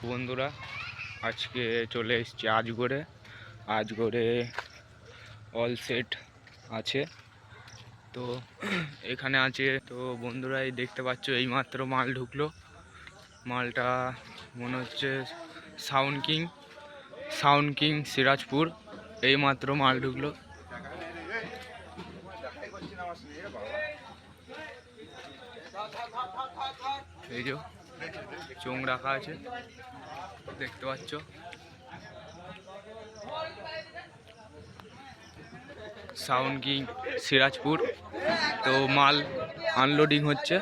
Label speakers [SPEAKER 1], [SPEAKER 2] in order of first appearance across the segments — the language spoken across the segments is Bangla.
[SPEAKER 1] বন্ধুরা, আজকে চলে এসেছি আজগরে অল সেট আছে। তো এখানে আছে। তো বন্ধুরা, এই দেখতে পাচ্ছ এইমাত্র মাল ঢুকলো। মালটা মনে হচ্ছে সাউন্ড কিং সিরাজপুর। এইমাত্র মাল ঢুকলো। এই যে চোং রাখা আছে, দেখতে পাচ্ছ। Sound king Sirajpur. তো মাল আনলোডিং হচ্ছে।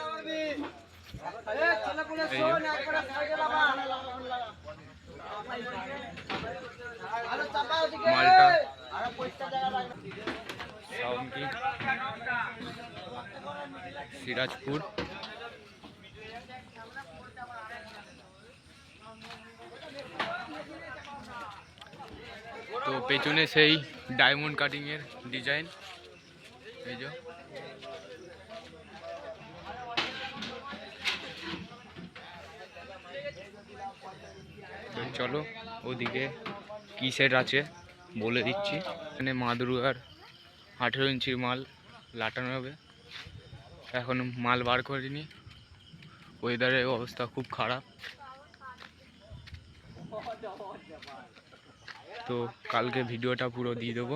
[SPEAKER 1] এই যে মালটা সাউন্ড কিং সিরাজপুর। তো পেছনে সেই ডায়মন্ড কাটিং এর ডিজাইন। এই যে চলো ওদিকে কি সেট আছে বলে দিচ্ছি। এখানে মা দুর্গার 18 ইঞ্চির মাল লাটানো হবে। এখন মাল বার করিনি, ওয়েদারের অবস্থা খুব খারাপ। তো কালকে ভিডিওটা পুরো দিয়ে দেবো।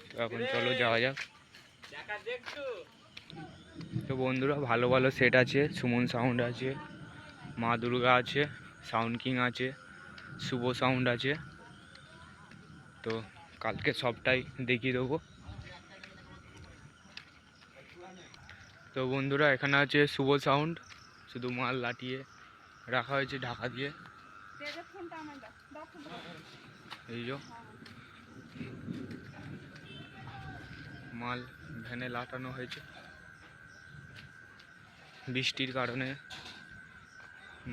[SPEAKER 1] তো এখন চলো যাওয়া যাক। তো বন্ধুরা, ভালো ভালো সেট আছে। সুমন সাউন্ড আছে, মা দুর্গা আছে, সাউন্ড কিং আছে, শুভ সাউন্ড আছে। তো কালকে সবটাই দেখিয়ে দেবো। তো বন্ধুরা, এখানে আছে শুভ সাউন্ড, শুধু মাল লাটিয়ে রাখা হয়েছে ঢাকা দিয়ে। এই যে মাল ভ্যানে লাটানো হয়েছে। বৃষ্টির কারণে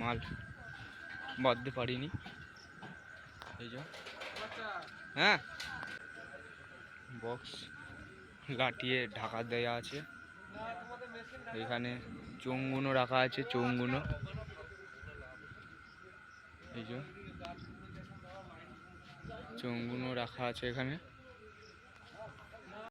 [SPEAKER 1] মাল বাঁধতে পারিনি। এই যে হ্যাঁ, বক্স লাটিয়ে ঢাকা দেয়া আছে। এখানে চোঙগুলো রাখা আছে, চোঙগুলো। এই যে চোঙগুলো রাখা আছে এখানে।